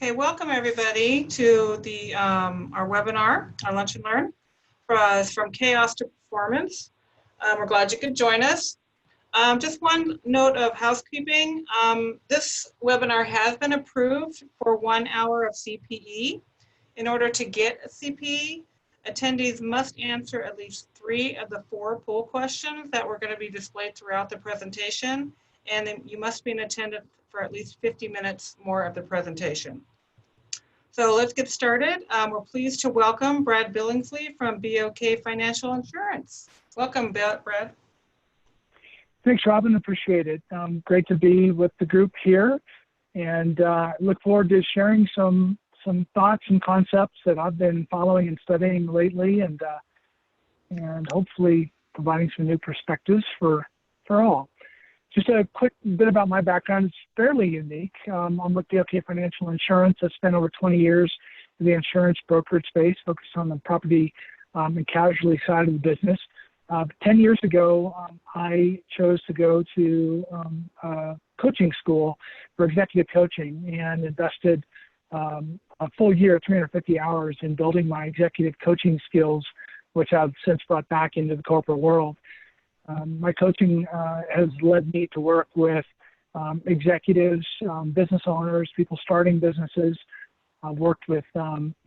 Okay, welcome everybody to the our webinar, our Lunch and Learn, from chaos to performance. We're glad you could join us. Just one note of housekeeping. This webinar has been approved for 1 hour of CPE. In order to get a CPE, attendees must answer at least 3 of the 4 poll questions that were going to be displayed throughout the presentation, and then you must be in attendance for at least 50 minutes more of the presentation. So let's get started. We're pleased to welcome Brad Billingsley from BOK Financial Insurance. Welcome, Brad. Thanks, Robin. Appreciate it. Great to be with the group here, and look forward to sharing some thoughts and concepts that I've been following and studying lately, and hopefully providing some new perspectives for all. Just a quick bit about my background. It's fairly unique. I'm with BOK Financial Insurance. I spent over 20 years in the insurance brokerage space, focused on the property and casualty side of the business. 10 years ago, I chose to go to a coaching school for executive coaching and invested a full year, 350 hours in building my executive coaching skills, which I've since brought back into the corporate world. My coaching has led me to work with executives, business owners, people starting businesses. I've worked with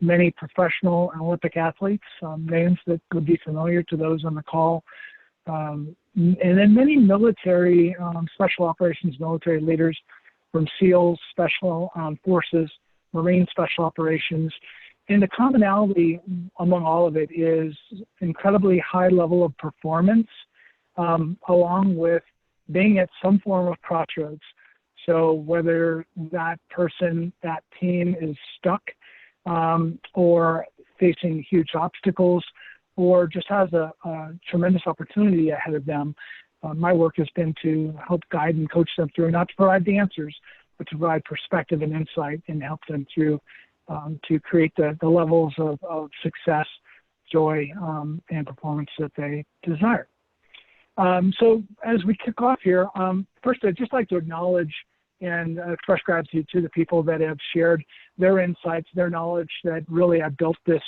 many professional and Olympic athletes, names that would be familiar to those on the call, and then many military, special operations military leaders from SEALs, Special Forces, Marine Special Operations. And the commonality among all of it is incredibly high level of performance, along with being at some form of crossroads. So whether that person, that team is stuck or facing huge obstacles or just has a tremendous opportunity ahead of them, my work has been to help guide and coach them through, not to provide the answers, but to provide perspective and insight and help them through to create the levels of success, joy, and performance that they desire. So as we kick off here, first I'd just like to acknowledge and express gratitude to the people that have shared their insights, their knowledge that really have built this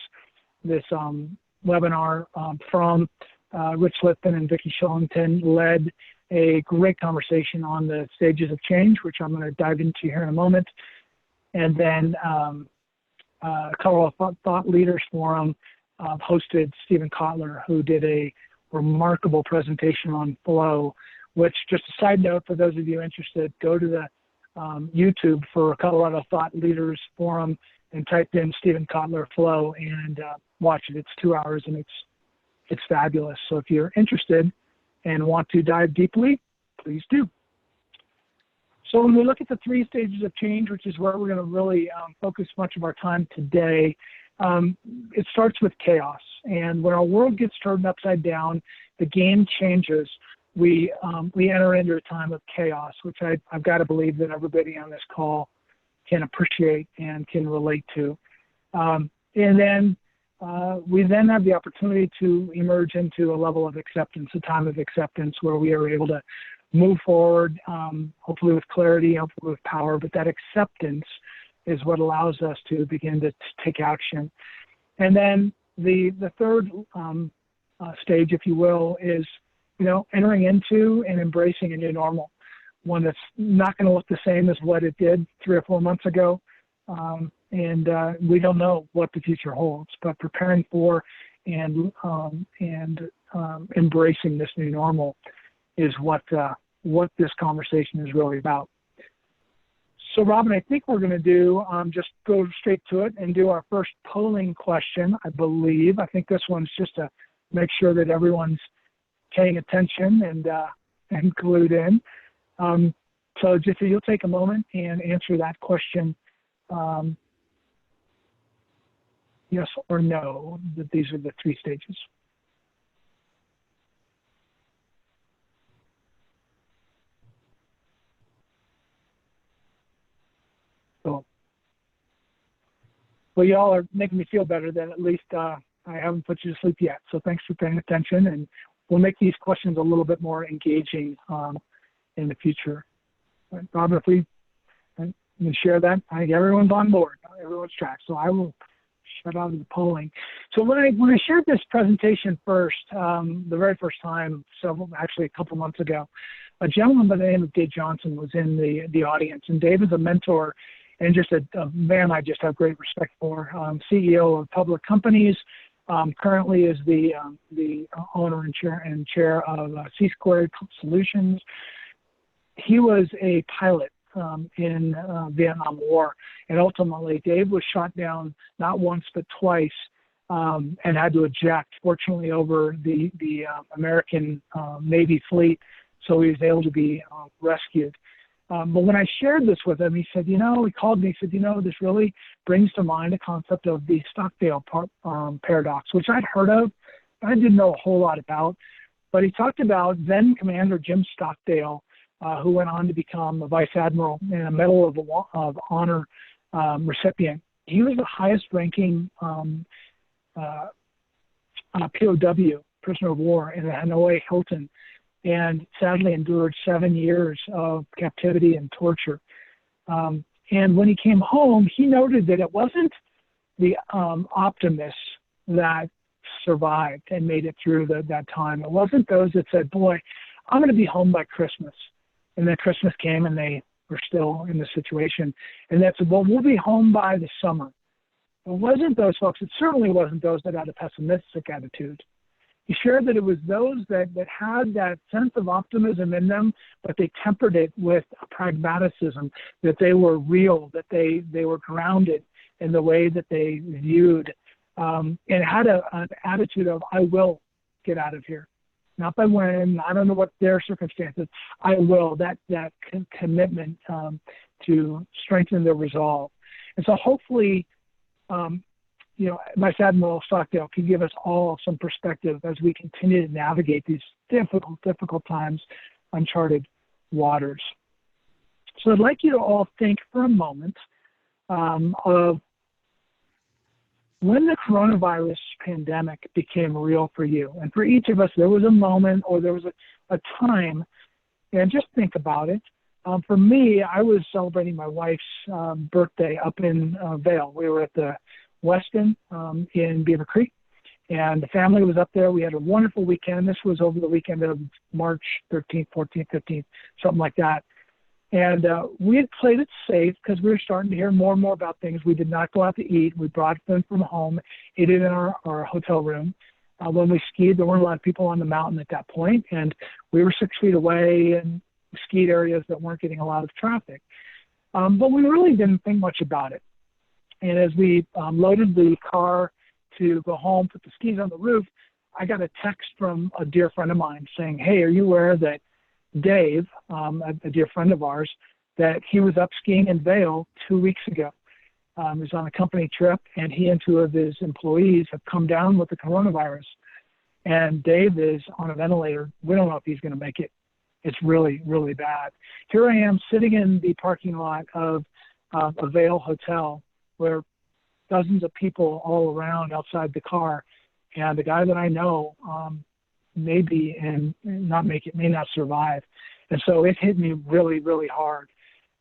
webinar from Rich Lipton and Vicki Shillington led a great conversation on the stages of change, which I'm going to dive into here in a moment. And then Colorado Thought Leaders Forum hosted Stephen Kotler, who did a remarkable presentation on flow, which, just a side note for those of you interested, go to the YouTube for Colorado Thought Leaders Forum and type in Stephen Kotler flow and watch it. It's 2 hours and it's fabulous. So if you're interested and want to dive deeply, please do. So when we look at the 3 stages of change, which is where we're going to really focus much of our time today, it starts with chaos. And when our world gets turned upside down, the game changes. We enter into a time of chaos, which I've got to believe that everybody on this call can appreciate and can relate to. And then we then have the opportunity to emerge into a level of acceptance, a time of acceptance where we are able to move forward, hopefully with clarity, hopefully with power, but that acceptance is what allows us to begin to take action. And then the third stage, if you will, is, entering into and embracing a new normal, one that's not going to look the same as what it did 3 or 4 months ago. And we don't know what the future holds, but preparing for and embracing this new normal is what this conversation is really about. So, Robin, I think we're going to do just go straight to it and do our first polling question, I believe. I think this one's just to make sure that everyone's paying attention and glued in. So, just you'll take a moment and answer that question, yes or no, that these are the 3 stages. Well, y'all are making me feel better that at least I haven't put you to sleep yet. So thanks for paying attention, and we'll make these questions a little bit more engaging in the future. Robin, if we and share that. I think everyone's on board. Everyone's tracked. So I will shut out of the polling. So when I shared this presentation first, the very first time, actually a couple months ago, a gentleman by the name of Dave Johnson was in the audience. And Dave is a mentor and just a man I just have great respect for. CEO of public companies, currently is the owner and chair of C Squared Solutions. He was a pilot in Vietnam War, and ultimately Dave was shot down not once but twice, and had to eject, fortunately over the American Navy fleet, so he was able to be rescued. But when I shared this with him, he said, he called me, he said, this really brings to mind a concept of the Stockdale paradox, which I'd heard of, but I didn't know a whole lot about. But he talked about then Commander Jim Stockdale, who went on to become a vice admiral and a Medal of Honor recipient. He was the highest ranking POW, prisoner of war, in the Hanoi Hilton, and sadly endured 7 years of captivity and torture. And when he came home, he noted that it wasn't the optimists that survived and made it through that time. It wasn't those that said, boy, I'm going to be home by Christmas. And then Christmas came and they were still in the situation. And that said, well, we'll be home by the summer. It wasn't those folks. It certainly wasn't those that had a pessimistic attitude. He shared that it was those that had that sense of optimism in them, but they tempered it with a pragmatism, that they were real, that they were grounded in the way that they viewed, and had an attitude of, I will get out of here. Not by when, I don't know what their circumstances, I will, that commitment to strengthen their resolve. And so hopefully, Vice Admiral Stockdale can give us all some perspective as we continue to navigate these difficult times, uncharted waters. So I'd like you to all think for a moment of when the coronavirus pandemic became real for you. And for each of us, there was a moment or there was a time, and just think about it. For me, I was celebrating my wife's birthday up in Vail. We were at the Westin in Beaver Creek, and the family was up there. We had a wonderful weekend. This was over the weekend of March 13th, 14th, 15th, something like that. And we had played it safe because we were starting to hear more and more about things. We did not go out to eat. We brought them from home, ate it in our hotel room. When we skied, there weren't a lot of people on the mountain at that point, and we were 6 feet away in skied areas that weren't getting a lot of traffic. But we really didn't think much about it. And as we loaded the car to go home, put the skis on the roof, I got a text from a dear friend of mine saying, hey, are you aware that Dave, a dear friend of ours, that he was up skiing in Vail 2 weeks ago? He was on a company trip, and he and two of his employees have come down with the coronavirus. And Dave is on a ventilator. We don't know if he's going to make it. It's really, really bad. Here I am sitting in the parking lot of a Vail hotel where dozens of people all around outside the car, and the guy that I know may be and not make it, may not survive. And so it hit me really, really hard.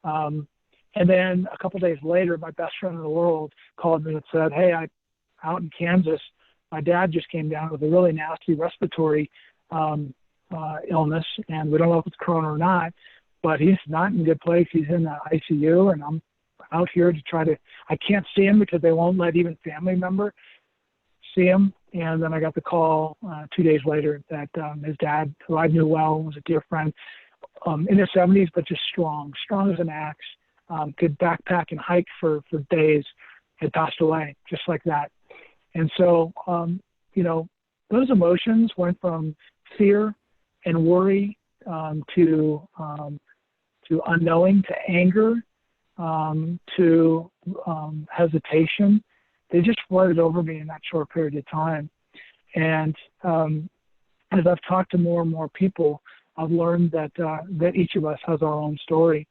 And then a couple days later, my best friend in the world called me and said, hey, out in Kansas, my dad just came down with a really nasty respiratory illness, and we don't know if it's corona or not, but he's not in a good place. He's in the ICU, and I'm out here to I can't see him because they won't let even family member see him. And then I got the call 2 days later that his dad, who I knew well, was a dear friend, in his 70s, but just strong as an axe, could backpack and hike for days, had passed away just like that. And so, those emotions went from fear and worry to unknowing, to anger, to hesitation. They just flooded over me in that short period of time. And as I've talked to more and more people, I've learned that each of us has our own story.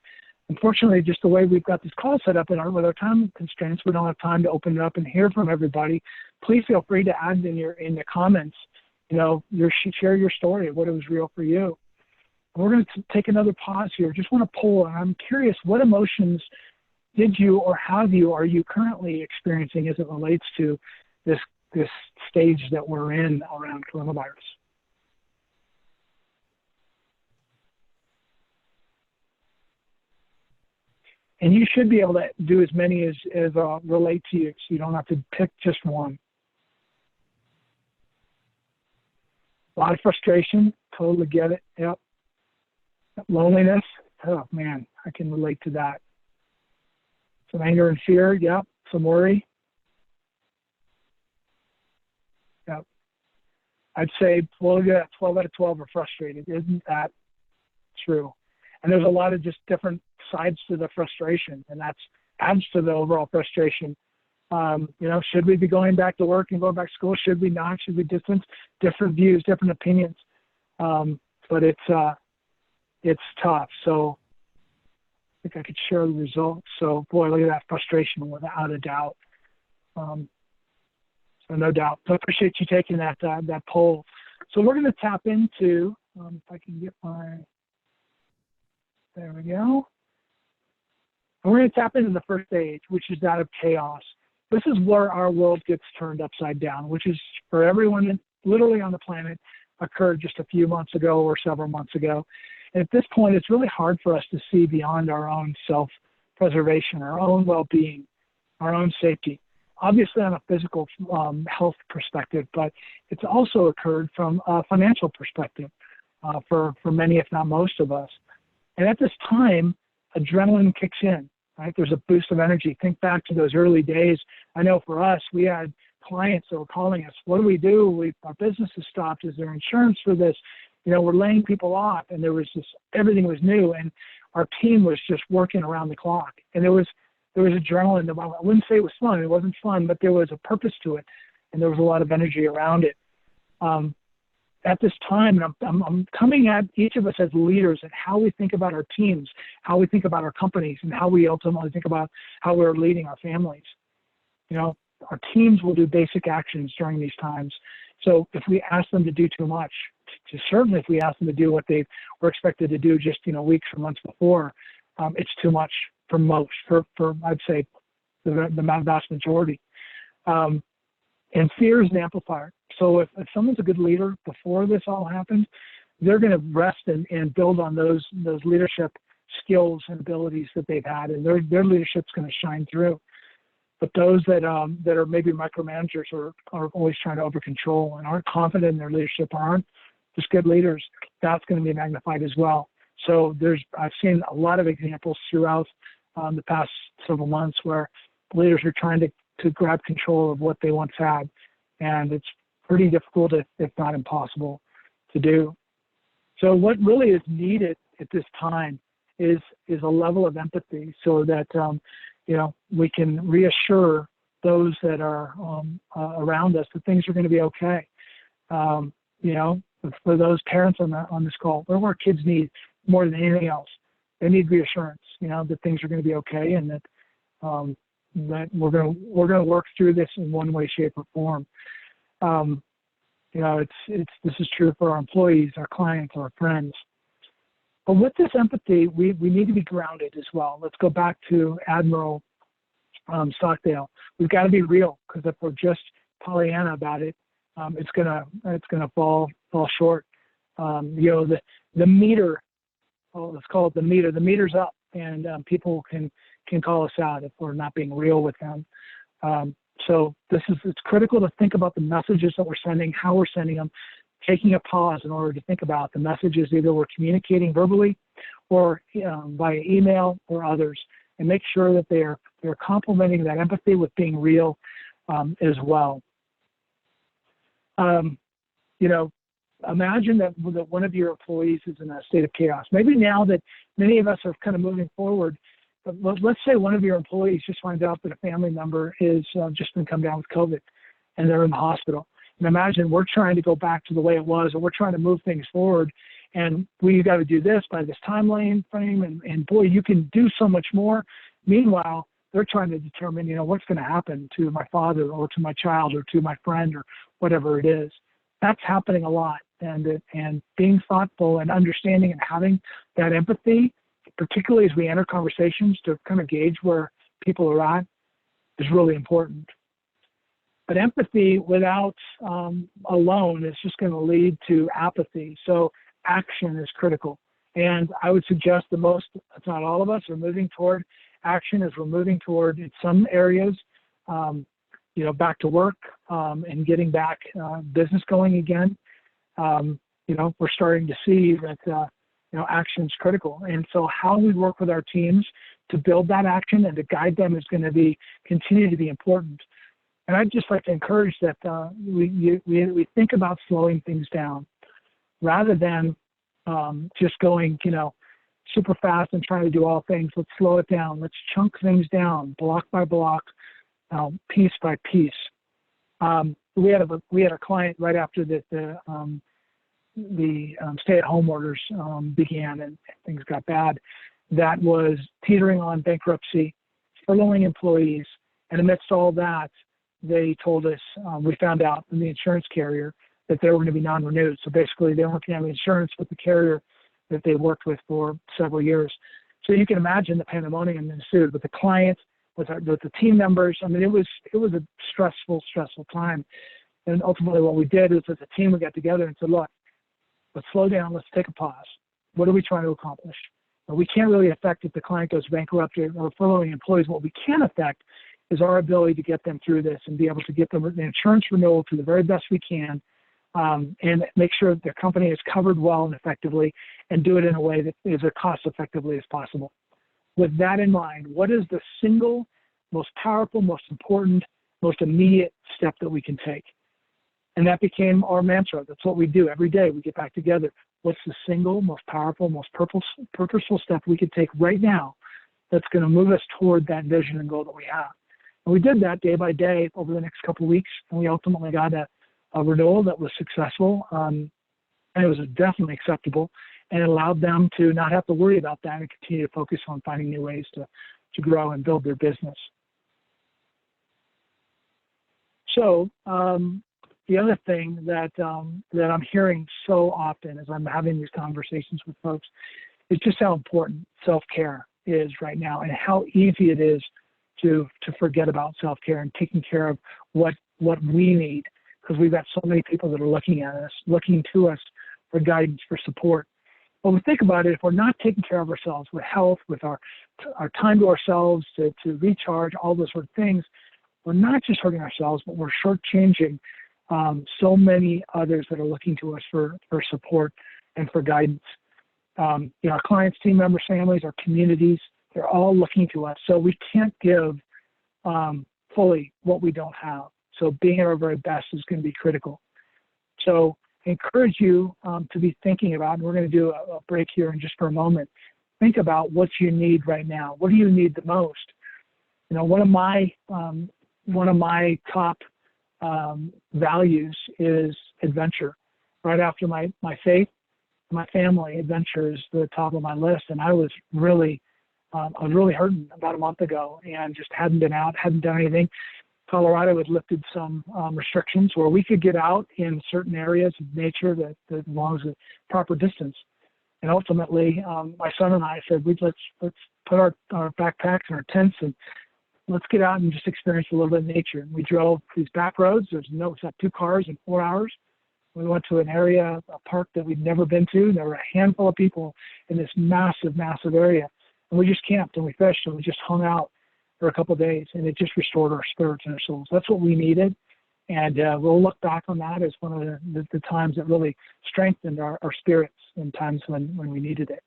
Unfortunately, just the way we've got this call set up with our time constraints, we don't have time to open it up and hear from everybody. Please feel free to add in the comments, share your story of what it was real for you. We're going to take another pause here. Just want to poll, and I'm curious, what emotions did you or are you currently experiencing as it relates to this stage that we're in around coronavirus? And you should be able to do as many as relate to you, so you don't have to pick just one. A lot of frustration, totally get it, yep. Loneliness, oh man, I can relate to that. Some anger and fear, yep. Some worry, yep. I'd say, well, yeah, 12 out of 12 are frustrated. Isn't that true? And there's a lot of just different sides to the frustration, and that adds to the overall frustration. You know, should we be going back to work and going back to school? Should we not? Should we distance? Different views, different opinions. But it's tough. So I think I could share the results. So boy, look at that frustration without a doubt. So no doubt. So I appreciate you taking that poll. So we're going to tap into, if I can get there we go. And we're going to tap into the first stage, which is that of chaos. This is where our world gets turned upside down, which is for everyone literally on the planet occurred just a few months ago or several months ago. And at this point, it's really hard for us to see beyond our own self-preservation, our own well-being, our own safety. Obviously on a physical health perspective, but it's also occurred from a financial perspective for many, if not most of us. And at this time, adrenaline kicks in. Right? There's a boost of energy. Think back to those early days. I know for us, we had clients that were calling us, what do we do? Our business has stopped. Is there insurance for this? You know, we're laying people off, and there was everything was new, and our team was just working around the clock. And there was adrenaline. I wouldn't say it was fun. It wasn't fun, but there was a purpose to it, and there was a lot of energy around it. At this time, and I'm coming at each of us as leaders and how we think about our teams, how we think about our companies, and how we ultimately think about how we're leading our families. You know, our teams will do basic actions during these times. So if we ask them to do too much, certainly if we ask them to do what they were expected to do just, weeks or months before, it's too much for most, for I'd say the vast majority. And fear is an amplifier. So if someone's a good leader before this all happened, they're going to rest and build on those leadership skills and abilities that they've had, and their leadership's going to shine through. But those that are maybe micromanagers or are always trying to over control and aren't confident in their leadership or aren't just good leaders, that's going to be magnified as well. So I've seen a lot of examples throughout the past several months where leaders are trying to grab control of what they once had, and it's pretty difficult, if not impossible, to do. So what really is needed at this time is a level of empathy, so that we can reassure those that are around us that things are going to be okay. For those parents on this call, what do our kids need more than anything else? They need reassurance, that things are going to be okay, and that we're going to work through this in one way, shape, or form. This is true for our employees, our clients, our friends. But with this empathy, we need to be grounded as well. Let's go back to Admiral Stockdale. We've got to be real, because if we're just Pollyanna about it, it's gonna fall short. The meter. Let's call it the meter. The meter's up, and people can call us out if we're not being real with them. So it's critical to think about the messages that we're sending, how we're sending them, taking a pause in order to think about the messages either we're communicating verbally or via email or others, and make sure that they're complementing that empathy with being real as well. Imagine that one of your employees is in a state of chaos. Maybe now that many of us are kind of moving forward, but let's say one of your employees just finds out that a family member is just been come down with COVID and they're in the hospital. And imagine we're trying to go back to the way it was, or we're trying to move things forward, and we've got to do this by this timeline frame, and boy, you can do so much more. Meanwhile, they're trying to determine, what's going to happen to my father or to my child or to my friend or whatever it is. That's happening a lot, and being thoughtful and understanding and having that empathy, particularly as we enter conversations to kind of gauge where people are at is really important. But empathy without alone is just going to lead to apathy. So action is critical. And I would suggest the most, if not all of us, are moving toward action as we're moving toward, in some areas, back to work and getting back business going again. We're starting to see that, action is critical. And so how we work with our teams to build that action and to guide them is going to continue to be important. And I'd just like to encourage that we think about slowing things down rather than just going, super fast and trying to do all things. Let's slow it down. Let's chunk things down, block by block, piece by piece. We had a client right after the stay-at-home orders began and things got bad, that was teetering on bankruptcy, furloughing employees, and amidst all that, they told us, we found out from the insurance carrier that they were going to be non-renewed. So basically, they weren't going to have insurance with the carrier that they worked with for several years. So you can imagine the pandemonium ensued with the client, with the team members. I mean, it was a stressful time. And ultimately, what we did is, as a team, we got together and said, look, let's slow down. Let's take a pause. What are we trying to accomplish? Well, we can't really affect if the client goes bankrupt or furloughing employees. What we can affect is our ability to get them through this and be able to get them the insurance renewal to the very best we can, and make sure that their company is covered well and effectively, and do it in a way that is as cost effectively as possible. With that in mind, what is the single most powerful, most important, most immediate step that we can take? And that became our mantra. That's what we do every day. We get back together. What's the single most powerful, most purposeful step we could take right now that's going to move us toward that vision and goal that we have? And we did that day by day over the next couple of weeks, and we ultimately got a renewal that was successful, and it was definitely acceptable, and it allowed them to not have to worry about that and continue to focus on finding new ways to grow and build their business. So the other thing that I'm hearing so often as I'm having these conversations with folks is just how important self-care is right now, and how easy it is to forget about self-care and taking care of what we need, because we've got so many people that are looking to us for guidance, for support. But we think about it, if we're not taking care of ourselves with health, with our time to ourselves, to recharge, all those sort of things, we're not just hurting ourselves, but we're shortchanging so many others that are looking to us for support and for guidance. Our clients, team members, families, our communities, they're all looking to us. So we can't give fully what we don't have. So being at our very best is going to be critical. So I encourage you to be thinking about, and we're going to do a break here in just for a moment. Think about what you need right now. What do you need the most? One of my top values is adventure. Right after my faith, my family, adventure is the top of my list. And I was really hurting about a month ago and just hadn't been out, hadn't done anything. Colorado had lifted some restrictions where we could get out in certain areas of nature that as long as a proper distance. And ultimately, my son and I said, let's put our backpacks and our tents and let's get out and just experience a little bit of nature. And we drove these back roads. It's like 2 cars in 4 hours. We went to an area, a park that we'd never been to. There were a handful of people in this massive, massive area. And we just camped and we fished and we just hung out for a couple of days, and it just restored our spirits and our souls. That's what we needed. And we'll look back on that as one of the times that really strengthened our spirits in times when we needed it.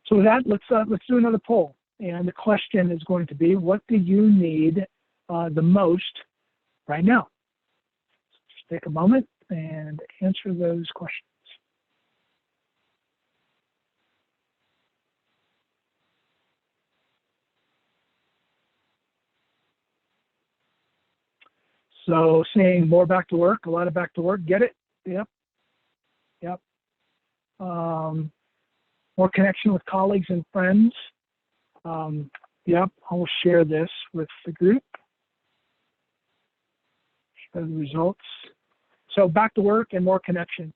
So with that, let's do another poll. And the question is going to be, what do you need the most right now? Just take a moment and answer those questions. So saying more back to work, a lot of back to work, get it? Yep. More connection with colleagues and friends. Yep, I will share this with the group. Share the results. So back to work and more connection,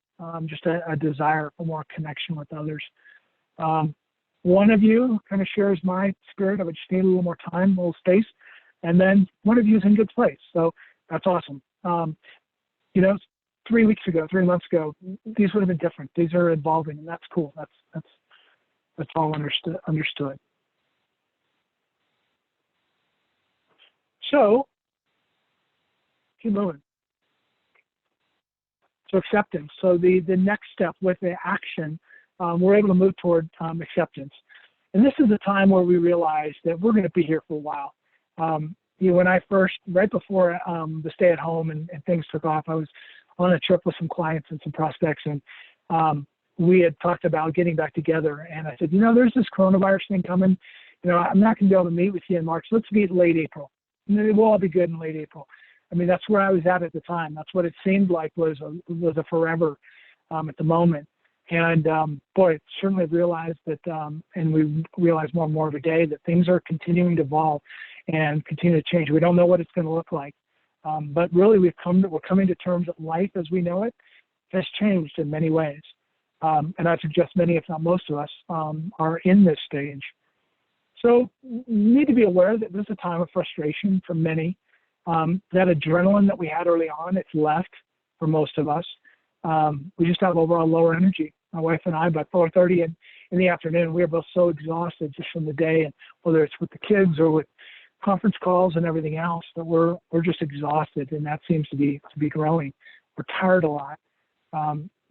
just a desire for more connection with others. One of you kind of shares my spirit. I would just need a little more time, a little space. And then one of you is in good place. So that's awesome. You know, 3 weeks ago, 3 months ago, these would have been different. These are evolving, and that's cool. That's all understood. So, keep moving. So acceptance. So the next step with the action, we're able to move toward acceptance. And this is a time where we realize that we're going to be here for a while. You know, when I first, right before the stay at home and things took off, I was on a trip with some clients and some prospects, and we had talked about getting back together. And I said, you know, there's this coronavirus thing coming. You know, I'm not going to be able to meet with you in March. Let's meet late April. And then we'll all be good in late April. I mean, that's where I was at the time. That's what it seemed like was a forever at the moment. And boy, certainly realized that, and we realize more and more every day that things are continuing to evolve and continue to change. We don't know what it's going to look like, but really we're coming to terms that life as we know it has changed in many ways. And I suggest many, if not most of us, are in this stage. So you need to be aware that this is a time of frustration for many. That adrenaline that we had early on, it's left for most of us. We just have overall lower energy. My wife and I, by 4:30 in the afternoon, we are both so exhausted just from the day, and whether it's with the kids or with conference calls and everything else, that we're just exhausted, and that seems to be growing. We're tired a lot.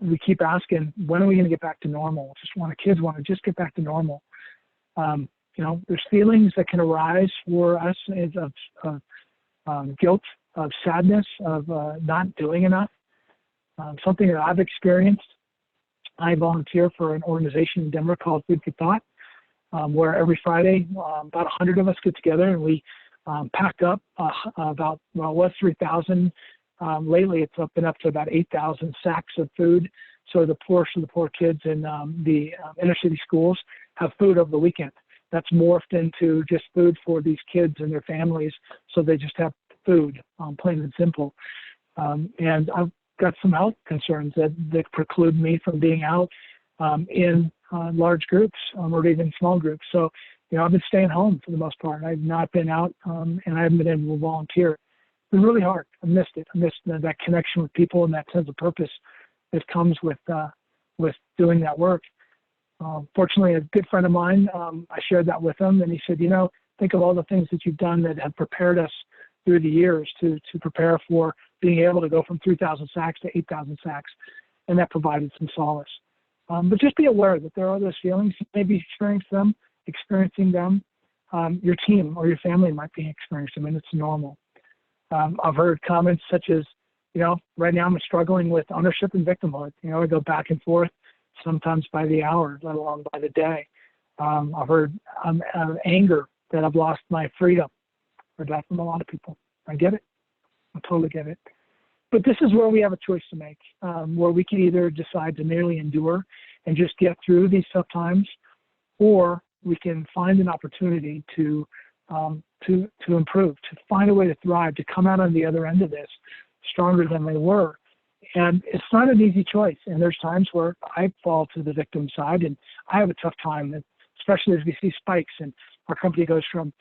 We keep asking, when are we going to get back to normal? Kids want to just get back to normal. You know, there's feelings that can arise for us of guilt, of sadness, of not doing enough. Something that I've experienced. I volunteer for an organization in Denver called Food for Thought, where every Friday about 100 of us get together and we pack up about, well, it was 3,000. Lately, it's been up to about 8,000 sacks of food. So the poor kids in the inner city schools have food over the weekend. That's morphed into just food for these kids and their families, so they just have food, plain and simple. And I've got some health concerns that preclude me from being out in large groups or even small groups. So, you know, I've been staying home for the most part. I've not been out and I haven't been able to volunteer. It's been really hard. I missed it. I missed that connection with people and that sense of purpose that comes with doing that work. Fortunately, a good friend of mine, I shared that with him, and he said, you know, think of all the things that you've done that have prepared us through the years to prepare for being able to go from 3,000 sacks to 8,000 sacks, and that provided some solace. But just be aware that there are those feelings. You may be experiencing them. Your team or your family might be experiencing them, and it's normal. I've heard comments such as, you know, right now I'm struggling with ownership and victimhood. You know, I go back and forth, sometimes by the hour, let alone by the day. I've heard anger that I've lost my freedom. I've heard that from a lot of people. I get it. I totally get it. But this is where we have a choice to make, where we can either decide to merely endure and just get through these tough times, or we can find an opportunity to improve, to find a way to thrive, to come out on the other end of this stronger than they were. And it's not an easy choice. And there's times where I fall to the victim side, and I have a tough time, especially as we see spikes and our company goes from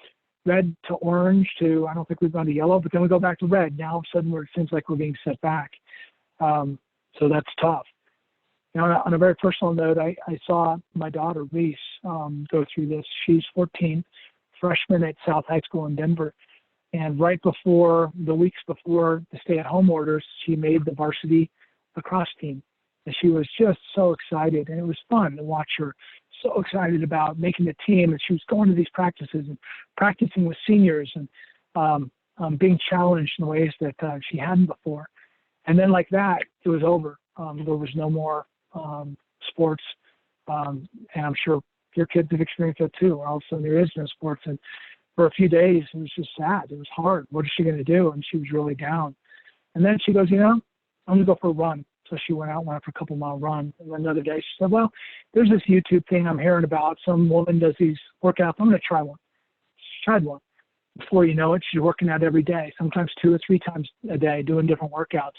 red to orange to, I don't think we've gone to yellow, but then we go back to red. Now all of a sudden it seems like we're being set back. So that's tough. You know, on a very personal note, I saw my daughter, Reese, go through this. She's 14, freshman at South High School in Denver. And right before, the weeks before the stay-at-home orders, she made the varsity lacrosse team. And she was just so excited. And it was fun to watch her so excited about making the team. And she was going to these practices and practicing with seniors and being challenged in ways that she hadn't before. And then like that, it was over. There was no more sports. And I'm sure your kids have experienced that too. All of a sudden there is no sports. And for a few days, it was just sad. It was hard. What is she going to do? And she was really down. And then she goes, you know, I'm going to go for a run. So she went for a couple-mile run. And then another day she said, well, there's this YouTube thing I'm hearing about. Some woman does these workouts. I'm going to try one. She tried one. Before you know it, she's working out every day, sometimes 2 or 3 times a day, doing different workouts.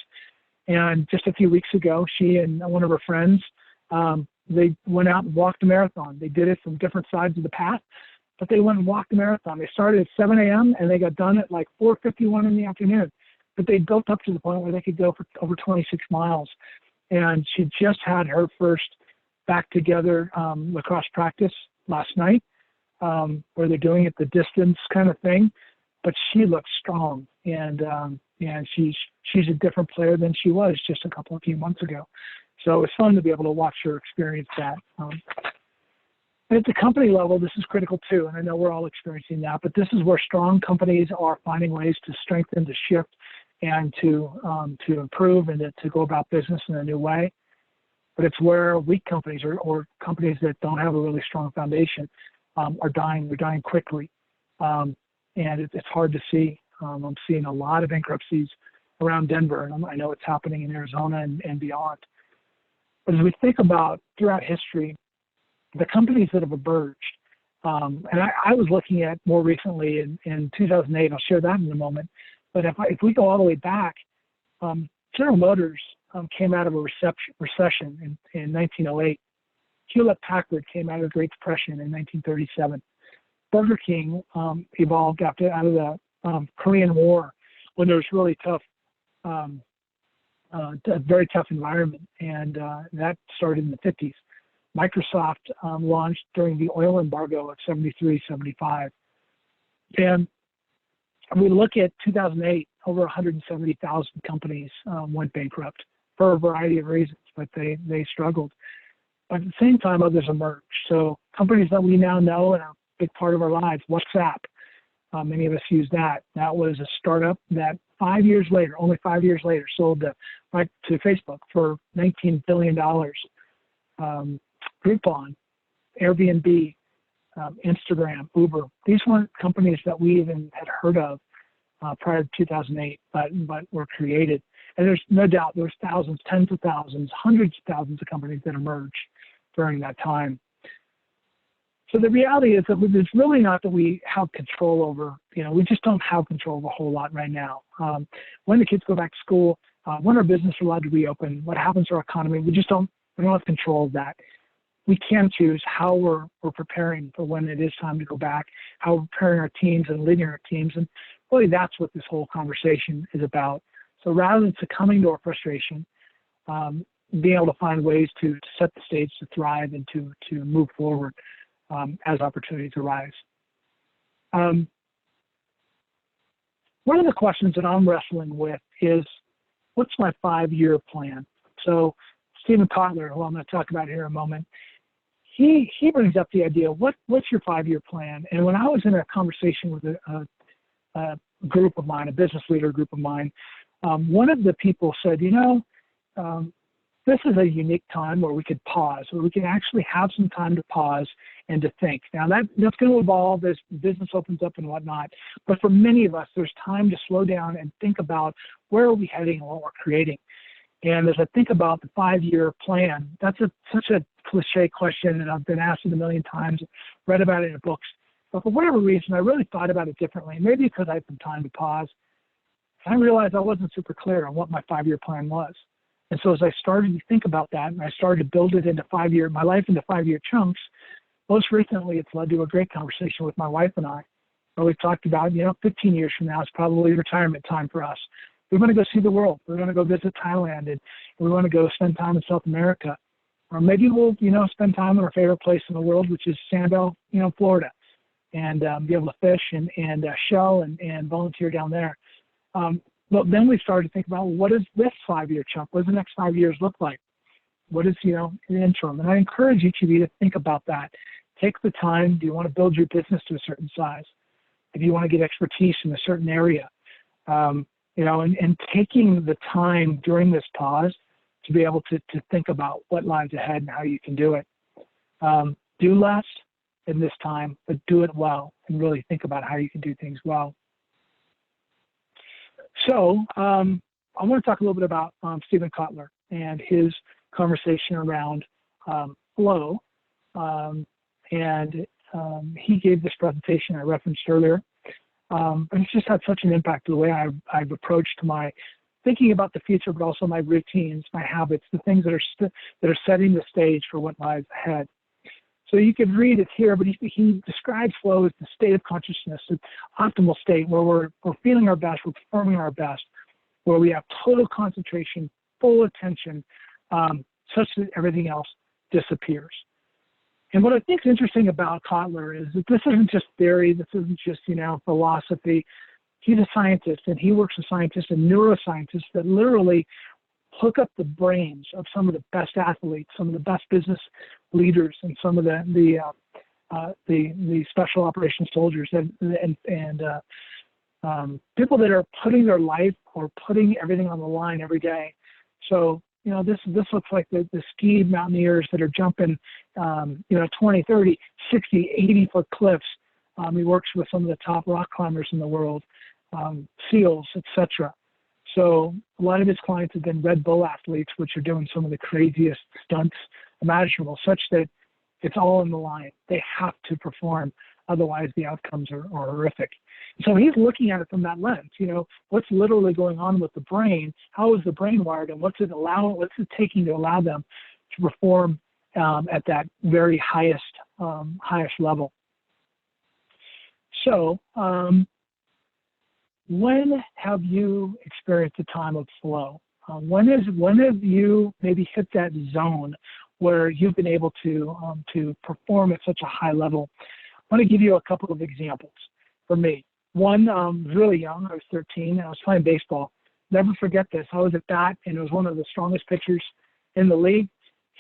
And just a few weeks ago, she and one of her friends they went out and walked a marathon. They did it from different sides of the path, but they went and walked the marathon. They started at 7 a.m. and they got done at like 4:51 in the afternoon. But they built up to the point where they could go for over 26 miles. And she just had her first back together lacrosse practice last night, where they're doing it the distance kind of thing. But she looks strong, and she's a different player than she was just a few months ago. So it's fun to be able to watch her experience that. At the company level, this is critical too, and I know we're all experiencing that, but this is where strong companies are finding ways to strengthen, to shift, and to improve and to go about business in a new way. But it's where weak companies or companies that don't have a really strong foundation are dying. They're dying quickly, and it's hard to see. I'm seeing a lot of bankruptcies around Denver, and I know it's happening in Arizona and beyond. But as we think about throughout history, the companies that have emerged, and I was looking at more recently in 2008, I'll share that in a moment, but if we go all the way back, General Motors came out of a recession in 1908. Hewlett-Packard came out of the Great Depression in 1937. Burger King evolved out of the Korean War when there was really tough, a very tough environment, and that started in the 50s. Microsoft launched during the oil embargo of 73, 75. And we look at 2008, over 170,000 companies went bankrupt for a variety of reasons, but they struggled. But at the same time, others emerged. So companies that we now know and are a big part of our lives, WhatsApp, many of us use that. That was a startup that 5 years later, only 5 years later, sold to Facebook for $19 billion. Groupon, Airbnb, Instagram, Uber. These weren't companies that we even had heard of prior to 2008, but were created. And there's no doubt there was thousands, tens of thousands, hundreds of thousands of companies that emerged during that time. So the reality is that it's really not that we have control over, we just don't have control of a whole lot right now. When the kids go back to school, when our business is allowed to reopen, what happens to our economy, we don't have control of that. We can choose how we're preparing for when it is time to go back, how we're preparing our teams and leading our teams. And really that's what this whole conversation is about. So rather than succumbing to our frustration, being able to find ways to set the stage to thrive and to move forward as opportunities arise. One of the questions that I'm wrestling with is, what's my 5-year plan? So Stephen Kotler, who I'm going to talk about here in a moment, he brings up the idea, what's your 5-year plan? And when I was in a conversation with a group of mine, a business leader group of mine, one of the people said, this is a unique time where we could pause, where we can actually have some time to pause and to think. Now that's going to evolve as business opens up and whatnot. But for many of us, there's time to slow down and think about where are we heading and what we're creating. And as I think about the 5-year plan, that's such a cliche question, and I've been asked it a million times, read about it in books. But for whatever reason, I really thought about it differently. Maybe because I had some time to pause. And I realized I wasn't super clear on what my 5-year plan was. And so as I started to think about that, and I started to build it into my life into 5-year chunks, most recently it's led to a great conversation with my wife and I, where we've talked about, 15 years from now is probably retirement time for us. We want to go see the world. We're going to go visit Thailand, and we want to go spend time in South America. Or maybe we'll, spend time in our favorite place in the world, which is Sandal, Florida, and be able to fish and shell and volunteer down there. But then we started to think about, what is this 5-year chunk? What does the next 5 years look like? What is, an interim? And I encourage each of you to think about that. Take the time. Do you want to build your business to a certain size? If you want to get expertise in a certain area, and taking the time during this pause to be able to think about what lies ahead and how you can do it. Do less in this time, but do it well, and really think about how you can do things well. So I want to talk a little bit about Stephen Kotler and his conversation around flow. He gave this presentation I referenced earlier. But it's just had such an impact to the way I've approached my thinking about the future, but also my routines, my habits, the things that are setting the stage for what lies ahead. So you can read it here, but he describes flow as the state of consciousness, an optimal state where we're feeling our best, we're performing our best, where we have total concentration, full attention, such that everything else disappears. And what I think is interesting about Kotler is that this isn't just theory, this isn't just, philosophy. He's a scientist, and he works with scientists and neuroscientists that literally hook up the brains of some of the best athletes, some of the best business leaders, and some of the special operations soldiers and people that are putting their life or putting everything on the line every day. So, this looks like the ski mountaineers that are jumping, 20, 30, 60, 80-foot cliffs. He works with some of the top rock climbers in the world, SEALs, etc. So a lot of his clients have been Red Bull athletes, which are doing some of the craziest stunts imaginable, such that it's all in the line. They have to perform, otherwise the outcomes are horrific. So he's looking at it from that lens. What's literally going on with the brain? How is the brain wired, and what's it taking to allow them to perform at that very highest level? So, when have you experienced a time of flow? When have you maybe hit that zone where you've been able to perform at such a high level? I want to give you a couple of examples for me. One, was really young. I was 13. And I was playing baseball. Never forget this. I was at bat, and it was one of the strongest pitchers in the league.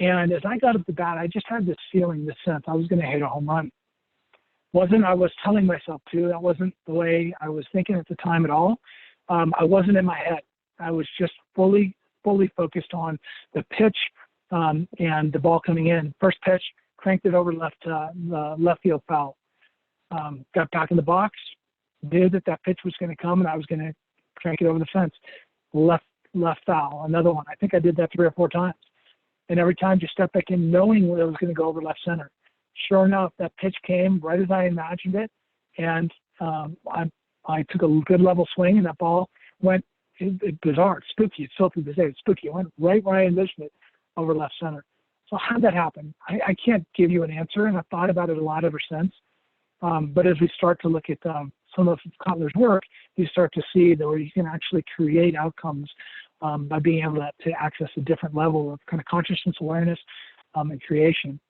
And as I got up to bat, I just had this feeling, this sense I was going to hit a home run. I was telling myself to. That wasn't the way I was thinking at the time at all. I wasn't in my head. I was just fully focused on the pitch and the ball coming in. First pitch, cranked it over left field foul. Got back in the box, knew that pitch was going to come, and I was going to crank it over the fence. Left foul, another one. I think I did that 3 or 4 times. And every time just step back in knowing it was going to go over left center. Sure enough, that pitch came right as I imagined it, and I took a good level swing, and that ball went bizarre, spooky. It's so spooky. It went right where I envisioned it, over left center. So how did that happen? I can't give you an answer, and I've thought about it a lot ever since. But as we start to look at some of Kotler's work, you start to see that where you can actually create outcomes by being able to access a different level of kind of consciousness awareness and creation.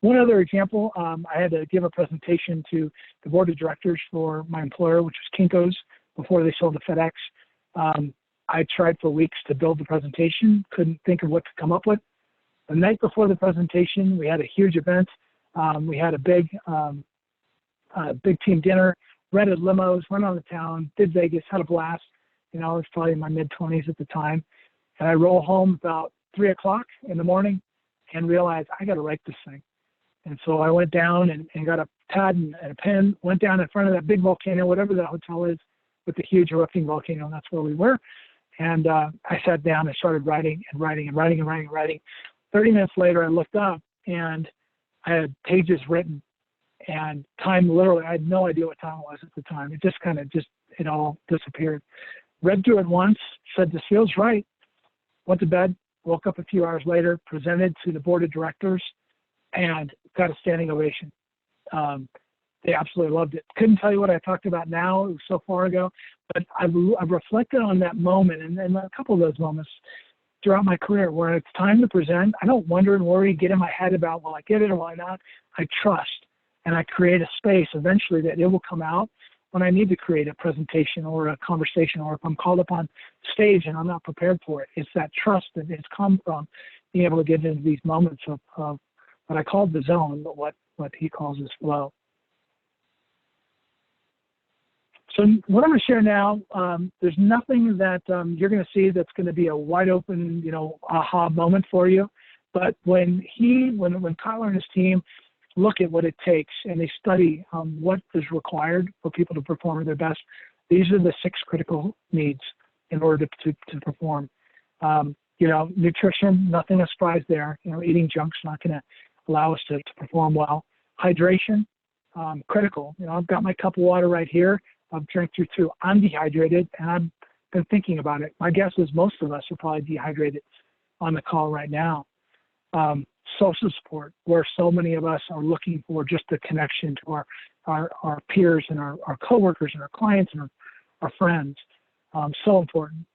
One other example, I had to give a presentation to the board of directors for my employer, which was Kinko's, before they sold to FedEx. I tried for weeks to build the presentation, couldn't think of what to come up with. The night before the presentation, we had a huge event. We had a big team dinner, rented limos, went on the town, did Vegas, had a blast. I was probably in my mid-20s at the time. And I roll home about 3 o'clock in the morning and realized I got to write this thing. And so I went down and got a pad and a pen, went down in front of that big volcano, whatever that hotel is, with the huge erupting volcano, and that's where we were. And I sat down and started writing. 30 minutes later, I looked up, and I had pages written, and time literally, I had no idea what time it was at the time. It just it all disappeared. Read through it once, said, this feels right. Went to bed, woke up a few hours later, presented to the board of directors, and got a standing ovation. They absolutely loved it. Couldn't tell you what I talked about now. It was so far ago. But I've reflected on that moment and a couple of those moments throughout my career where it's time to present. I don't wonder and worry, get in my head about, will I get it or will I not? I trust, and I create a space eventually that it will come out when I need to create a presentation or a conversation, or if I'm called up on stage and I'm not prepared for it. It's that trust that has come from being able to get into these moments of what I call the zone, but what he calls is flow. So what I'm going to share now, there's nothing that you're going to see that's going to be a wide open, aha moment for you. But when Kotler and his team look at what it takes and they study what is required for people to perform at their best, these are the 6 critical needs in order to perform. Nutrition, nothing a surprise there. Eating junk's not going to allow us to perform well. Hydration, critical. I've got my cup of water right here. I've drank through 2. I'm dehydrated, and I'm been thinking about it. My guess is most of us are probably dehydrated on the call right now. Social support, where so many of us are looking for just the connection to our peers and our coworkers and our clients and our friends. So important.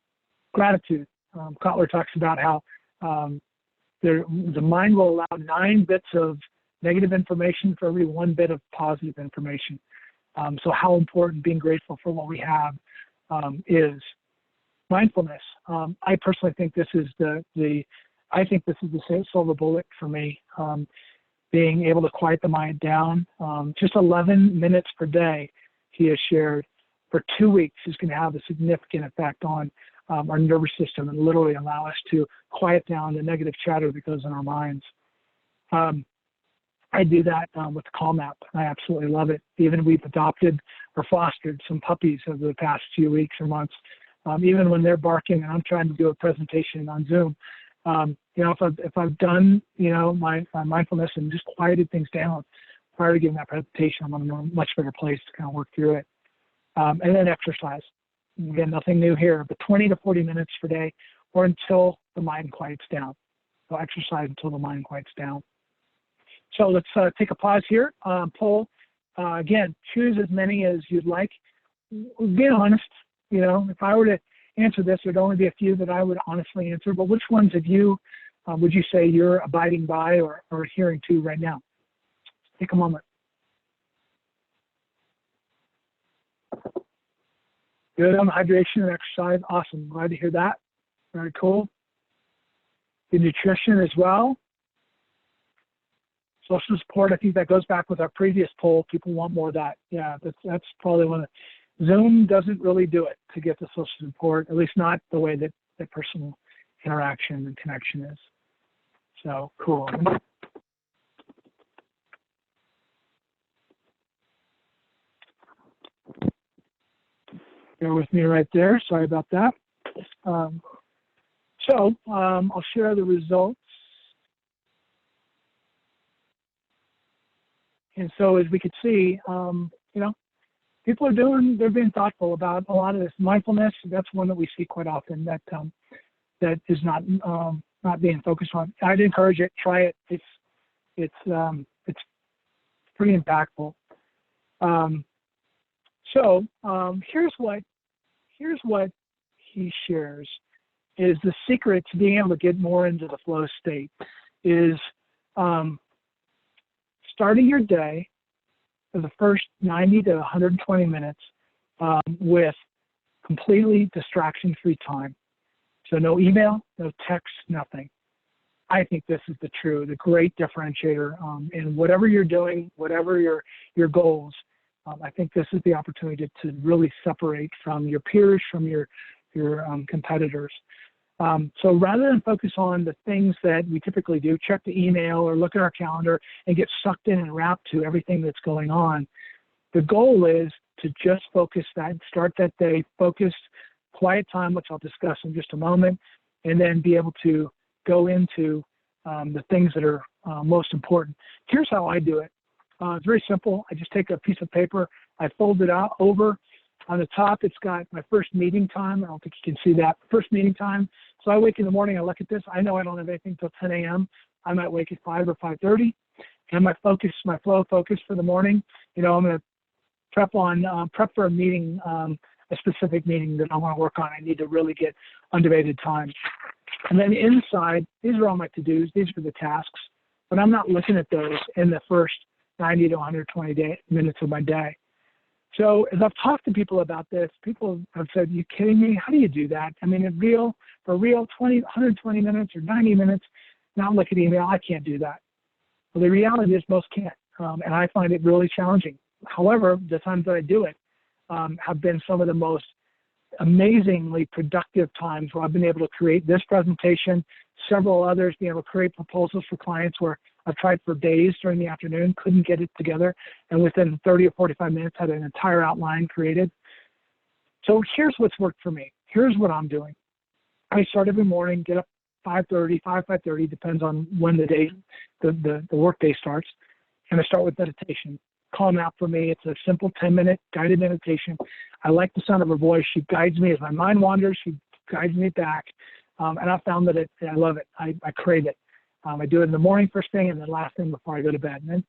Gratitude. Kotler talks about how the mind will allow 9 bits of negative information for every 1 bit of positive information. So how important being grateful for what we have is. Mindfulness. I personally think this is the silver bullet for me. Being able to quiet the mind down. Just 11 minutes per day, he has shared, for 2 weeks is going to have a significant effect on our nervous system and literally allow us to quiet down the negative chatter that goes in our minds. I do that with the Calm app. I absolutely love it. Even we've adopted or fostered some puppies over the past few weeks or months. Even when they're barking and I'm trying to do a presentation on Zoom, if I've done, my mindfulness and just quieted things down prior to giving that presentation, I'm in a much better place to kind of work through it. And then exercise. Again, nothing new here, but 20 to 40 minutes per day or until the mind quiets down. So exercise until the mind quiets down. So let's take a pause here. Poll. Again, choose as many as you'd like. Be honest. If I were to answer this, there'd only be a few that I would honestly answer. But which ones of you would you say you're abiding by or adhering to right now? Take a moment. Good on hydration and exercise. Awesome. Glad to hear that. Very cool. Good nutrition as well. Social support. I think that goes back with our previous poll. People want more of that. Yeah, that's probably one of the. Zoom doesn't really do it to get the social support, at least not the way that personal interaction and connection is. So cool. Bear with me right there. Sorry about that. I'll share the results. And so as we could see, people they're being thoughtful about a lot of this. Mindfulness, that's one that we see quite often that is not being focused on. I'd encourage it, try it. It's pretty impactful. Here's what he shares is the secret to being able to get more into the flow state is starting your day for the first 90 to 120 minutes with completely distraction-free time. So no email, no text, nothing. I think this is the great differentiator in whatever you're doing, whatever your goals. I think this is the opportunity to really separate from your peers, from your competitors. So rather than focus on the things that we typically do, check the email or look at our calendar and get sucked in and wrapped to everything that's going on, the goal is to just focus start that day, focused, quiet time, which I'll discuss in just a moment, and then be able to go into the things that are most important. Here's how I do it. It's very simple. I just take a piece of paper, I fold it out over. On the top, it's got my first meeting time. I don't think you can see that. First meeting time. So I wake in the morning, I look at this. I know I don't have anything until 10 a.m. I might wake at 5 or 5:30. And my flow focus for the morning, I'm going to prep for a meeting, a specific meeting that I want to work on. I need to really get undivided time. And then inside, these are all my to-dos. These are the tasks. But I'm not looking at those in the first 90 to 120 minutes of my day. So as I've talked to people about this, people have said, "You kidding me? How do you do that? I mean, for real, 120 minutes or 90 minutes, not look at email. I can't do that." Well, the reality is most can't, and I find it really challenging. However, the times that I do it have been some of the most amazingly productive times where I've been able to create this presentation, several others, being able to create proposals for clients where I've tried for days during the afternoon, couldn't get it together, and within 30 or 45 minutes had an entire outline created. So here's what's worked for me. Here's what I'm doing. I start every morning, get up 5:30, depends on when the work day starts, and I start with meditation. Calm app for me. It's a simple 10-minute guided meditation. I like the sound of her voice. She guides me as my mind wanders. She guides me back. And I found that I love it. I crave it. I do it in the morning first thing and then last thing before I go to bed. And then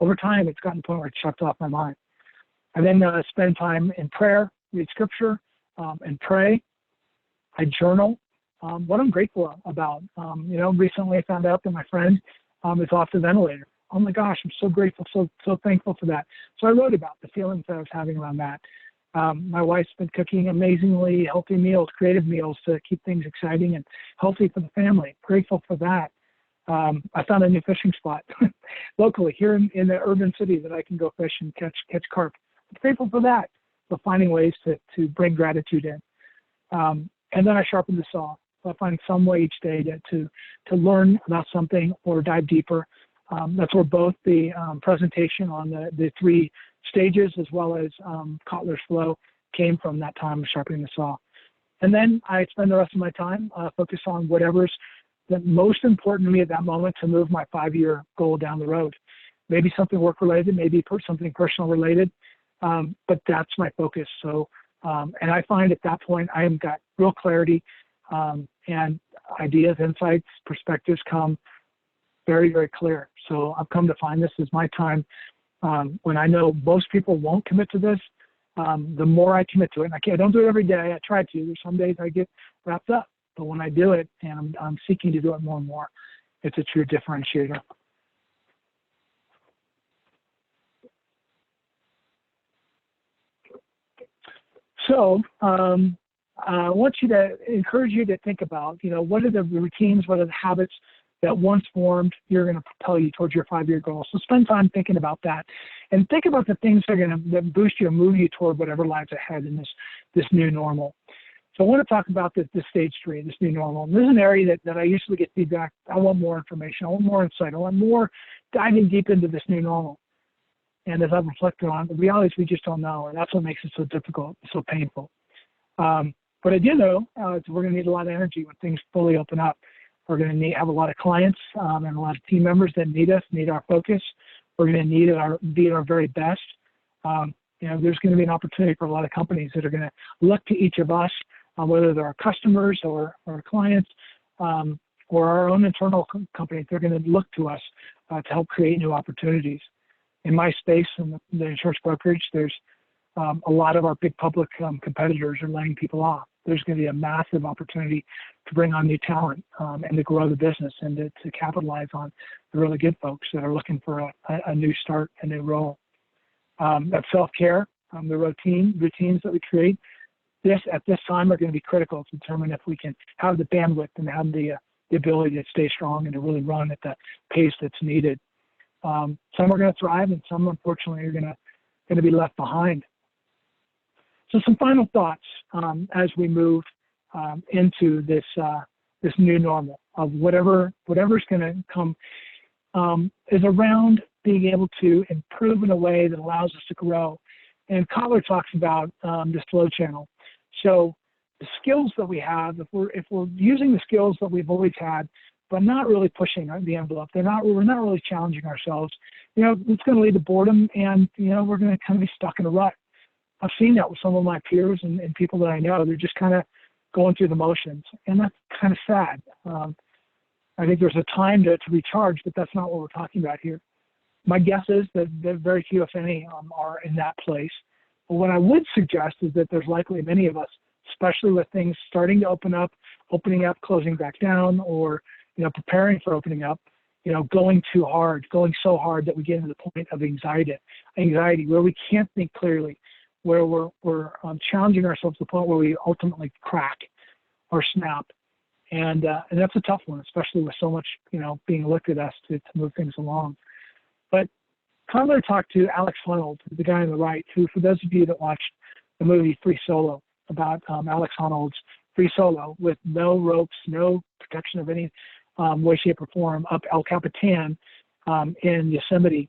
over time, it's gotten to the point where it shuts off my mind. I then spend time in prayer, read scripture, and pray. I journal what I'm grateful about. Recently I found out that my friend is off the ventilator. Oh my gosh, I'm so grateful, so thankful for that. So I wrote about the feelings that I was having around that. My wife's been cooking amazingly healthy meals, creative meals to keep things exciting and healthy for the family. Grateful for that. I found a new fishing spot locally here in the urban city that I can go fish and catch carp. I'm grateful for that, for finding ways to bring gratitude in. And then I sharpen the saw. So I find some way each day to learn about something or dive deeper. That's where both the presentation on the 3 stages as well as Kotler's flow came from, that time of sharpening the saw. And then I spend the rest of my time focused on whatever's the most important to me at that moment to move my 5-year goal down the road. Maybe something work related, maybe something personal related, but that's my focus. So, and I find at that point I have got real clarity, and ideas, insights, perspectives come very, very clear. So I've come to find this is my time when I know most people won't commit to this. The more I commit to it, and I don't do it every day. I try to. There's some days I get wrapped up, but when I do it, and I'm seeking to do it more and more, it's a true differentiator. So I want you to encourage you to think about, what are the routines, what are the habits that once formed, you're going to propel you towards your 5-year goal. So spend time thinking about that, and think about the things that are going to boost you and move you toward whatever lies ahead in this new normal. So I want to talk about this stage 3, this new normal. And this is an area that I usually get feedback. I want more information. I want more insight. I want more diving deep into this new normal. And as I've reflected on, the reality is we just don't know, and that's what makes it so difficult, so painful. But I do know we're going to need a lot of energy when things fully open up. We're going to have a lot of clients and a lot of team members that need us, need our focus. We're going to be at our very best. There's going to be an opportunity for a lot of companies that are going to look to each of us, whether they're our customers or our clients or our own internal companies. They're going to look to us to help create new opportunities. In my space, in the insurance brokerage, there's a lot of our big public competitors are laying people off. There's going to be a massive opportunity to bring on new talent and to grow the business and to capitalize on the really good folks that are looking for a new start, a new role. That self-care, the routines that we create, at this time are going to be critical to determine if we can have the bandwidth and have the ability to stay strong and to really run at the pace that's needed. Some are going to thrive, and some, unfortunately, are going to be left behind. So some final thoughts as we move into this new normal of whatever's going to come is around being able to improve in a way that allows us to grow. And Kotler talks about this flow channel. So the skills that we have, if we're using the skills that we've always had, but not really pushing the envelope, we're not really challenging ourselves, it's going to lead to boredom, and we're going to kind of be stuck in a rut. I've seen that with some of my peers and people that I know. They're just kind of going through the motions, and that's kind of sad. I think there's a time to recharge, but that's not what we're talking about here. My guess is that very few, if any, are in that place. But what I would suggest is that there's likely many of us, especially with things starting to opening up, closing back down, or preparing for opening up, going too hard, going so hard that we get to the point of anxiety where we can't think clearly, where we're challenging ourselves to the point where we ultimately crack or snap. And that's a tough one, especially with so much, being looked at us to move things along. But Kotler talked to Alex Honnold, the guy on the right, who, for those of you that watched the movie Free Solo, about Alex Honnold's free solo with no ropes, no protection of any way, shape, or form up El Capitan in Yosemite.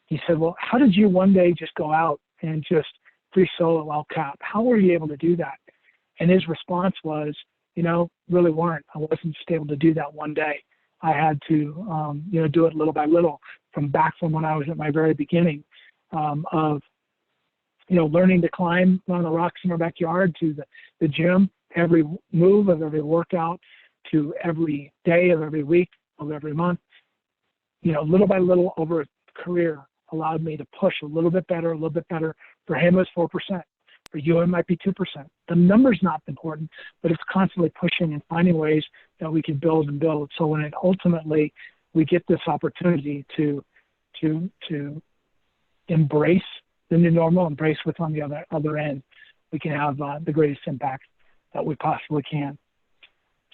He said, well, how did you one day just go out and just free solo El Cap? How were you able to do that? And his response was, really weren't. I wasn't just able to do that one day. I had to, do it little by little from when I was at my very beginning, of, learning to climb on the rocks in our backyard, to the gym, every move of every workout, to every day of every week of every month. Little by little over a career allowed me to push a little bit better. For him, it was 4%. For you, it might be 2%. The number's not important, but it's constantly pushing and finding ways that we can build and build. So when ultimately we get this opportunity to embrace the new normal, embrace what's on the other end, we can have the greatest impact that we possibly can.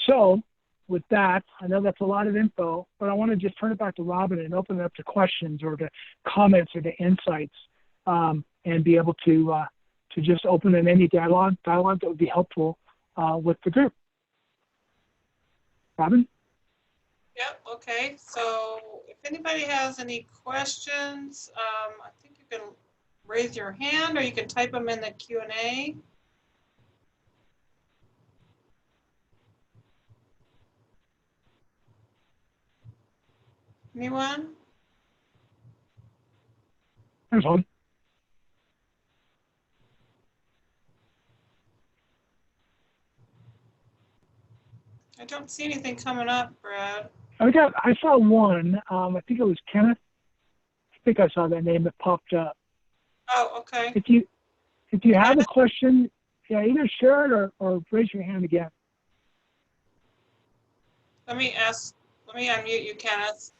So with that, I know that's a lot of info, but I want to just turn it back to Robin and open it up to questions or to comments or to insights, and be able to just open in any dialogue that would be helpful with the group. Robin? Yep, okay. So if anybody has any questions, I think you can raise your hand or you can type them in the Q&A. Anyone? There's one. I don't see anything coming up, Brad. I saw one. I think it was Kenneth. I think I saw that name that popped up. Oh, okay. If you have a question, either share it or raise your hand again. Let me unmute you, Kenneth.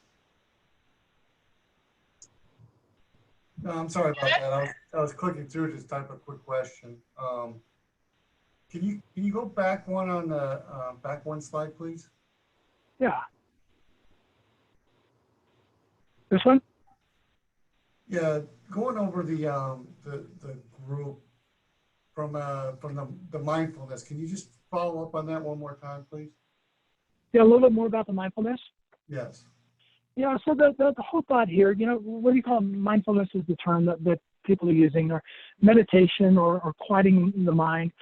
No, I'm sorry about that. I was clicking through to just type a quick question. Can you go back one slide, please? Yeah. This one? Yeah, going over the group from the mindfulness. Can you just follow up on that one more time, please? Yeah, a little bit more about the mindfulness. Yes. Yeah, so the whole thought here, what do you call mindfulness is the term that people are using, or meditation or quieting the mind.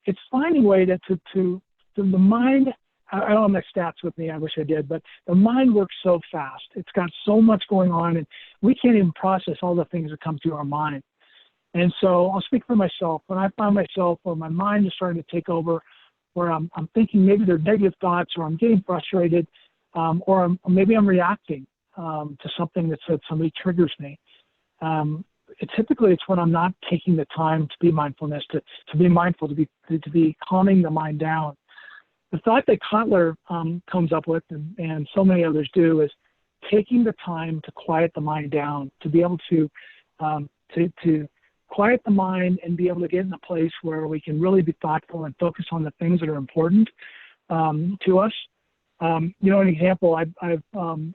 It's finding a way to the mind. I don't have my stats with me. I wish I did, but the mind works so fast. It's got so much going on, and we can't even process all the things that come through our mind. And so I'll speak for myself. When I find myself where my mind is starting to take over, where I'm thinking maybe they're negative thoughts, or I'm getting frustrated, or maybe I'm reacting to something that somebody triggers me. Typically it's when I'm not taking the time to be mindfulness, to be mindful, to be calming the mind down. The thought that Kotler comes up with, and so many others do, is taking the time to quiet the mind down, to be able to quiet the mind and be able to get in a place where we can really be thoughtful and focus on the things that are important to us. An example, I've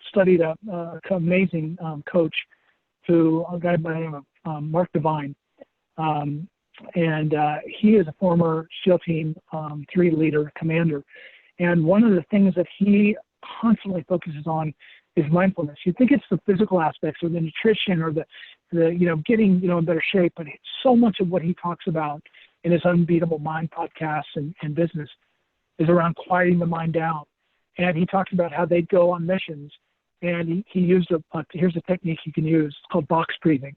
studied an amazing coach, a guy by the name of Mark Devine. And he is a former SEAL Team 3 leader, commander. And one of the things that he constantly focuses on is mindfulness. You think it's the physical aspects or the nutrition or the getting, in better shape, but so much of what he talks about in his Unbeatable Mind podcasts and business is around quieting the mind down. And he talks about how they go on missions, and he used here's a technique you can use. It's called box breathing.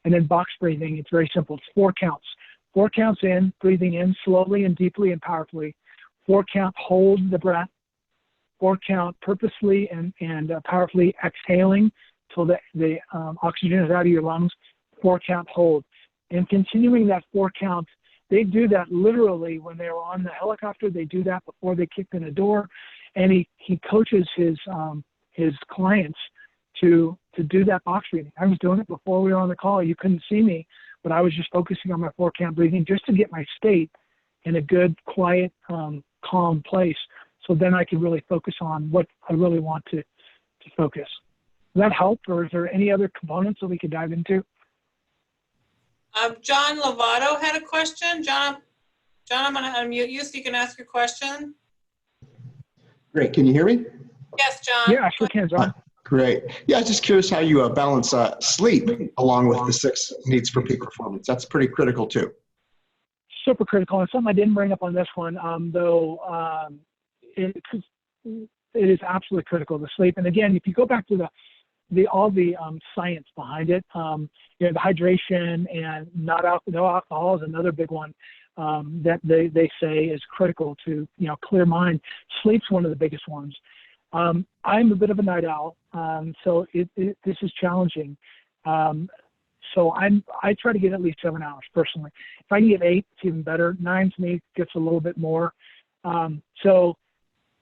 And then box breathing, it's very simple. It's 4 counts. 4 counts in, breathing in slowly and deeply and powerfully. 4 count, hold the breath. 4 count, purposely and powerfully exhaling till the oxygen is out of your lungs. 4 count, hold. And continuing that 4 count, they do that literally when they were on the helicopter. They do that before they kick in the door. And he coaches his clients to do that box breathing. I was doing it before we were on the call. You couldn't see me, but I was just focusing on my 4 count breathing just to get my state in a good, quiet, calm place. So then I can really focus on what I really want to focus. Does that help, or is there any other components that we could dive into? John Lovato had a question. John, I'm going to unmute you so you can ask your question. Great. Can you hear me? Yes, John. Yeah, sure can, John. Great. Yeah, I was just curious how you balance sleep along with the 6 needs for peak performance. That's pretty critical too. Super critical, and something I didn't bring up on this one, though it is absolutely critical, the sleep. And again, if you go back to all the science behind it. You know, the hydration and no alcohol is another big one that they say is critical to, you know, clear mind. Sleep's one of the biggest ones. I'm a bit of a night owl, so this is challenging. So I try to get at least 7 hours personally. If I can get 8, it's even better. 9 to me gets a little bit more. So,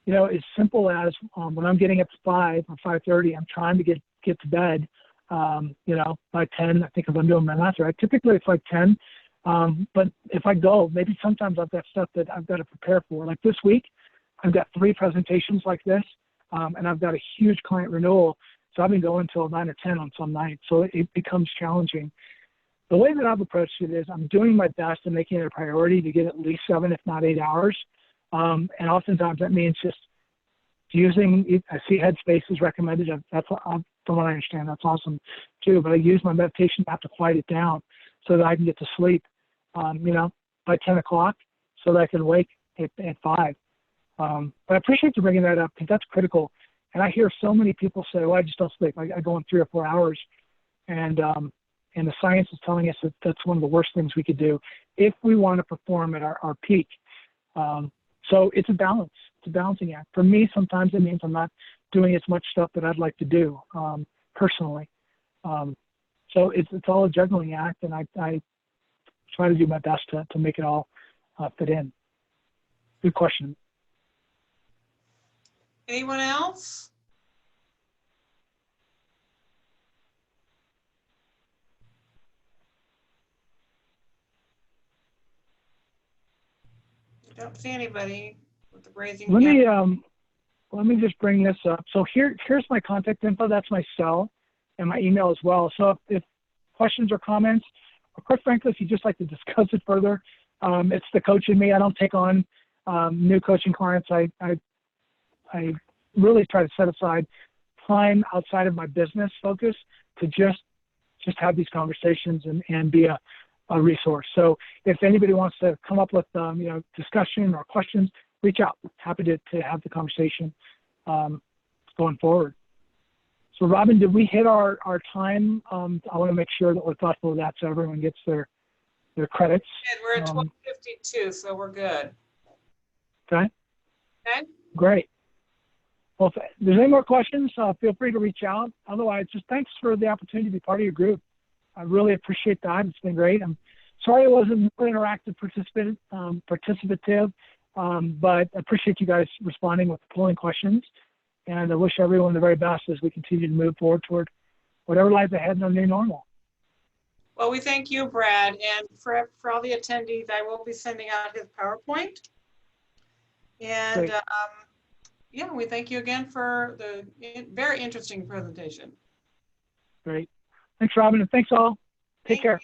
you know, as simple as when I'm getting up to 5 or 5:30, I'm trying to get to bed. You know, by 10, I think if I'm doing my math right, typically it's like 10. But if I go, maybe sometimes I've got stuff that I've got to prepare for. Like this week, I've got 3 presentations like this, and I've got a huge client renewal. So I've been going till 9 or 10 on some nights. So it becomes challenging. The way that I've approached it is I'm doing my best and making it a priority to get at least 7, if not 8 hours. And oftentimes that means just using, I see Headspace is recommended. That's, from what I understand, that's awesome too. But I use my meditation app to quiet it down so that I can get to sleep, you know, by 10 o'clock so that I can wake at 5. But I appreciate you bringing that up because that's critical. And I hear so many people say, well, I just don't sleep. I go in 3 or 4 hours. And the science is telling us that that's one of the worst things we could do if we want to perform at our peak. So it's a balance. It's a balancing act. For me, sometimes it means I'm not doing as much stuff that I'd like to do personally. So it's all a juggling act, and I try to do my best to make it all fit in. Good question. Anyone else? I don't see anybody with the raising hand. Let me just bring this up. So here's my contact info. That's my cell and my email as well. So if questions or comments, or quite frankly, if you'd just like to discuss it further, it's the coach in me. I don't take on new coaching clients. I really try to set aside time outside of my business focus to just have these conversations and be a resource. So if anybody wants to come up with you know, discussion or questions, reach out. Happy to have the conversation going forward. So Robin, did we hit our time? I want to make sure that we're thoughtful of that so everyone gets their credits. And we're at 12:52, so we're good. Okay. Okay. Great. Well, if there's any more questions, feel free to reach out. Otherwise, just thanks for the opportunity to be part of your group. I really appreciate that. It's been great. I'm sorry it wasn't more interactive, participative, but I appreciate you guys responding with the polling questions. And I wish everyone the very best as we continue to move forward toward whatever lies ahead in our new normal. Well, we thank you, Brad. And for all the attendees, I will be sending out his PowerPoint. And yeah, we thank you again for the very interesting presentation. Great. Thanks, Robin, and thanks all. Take care.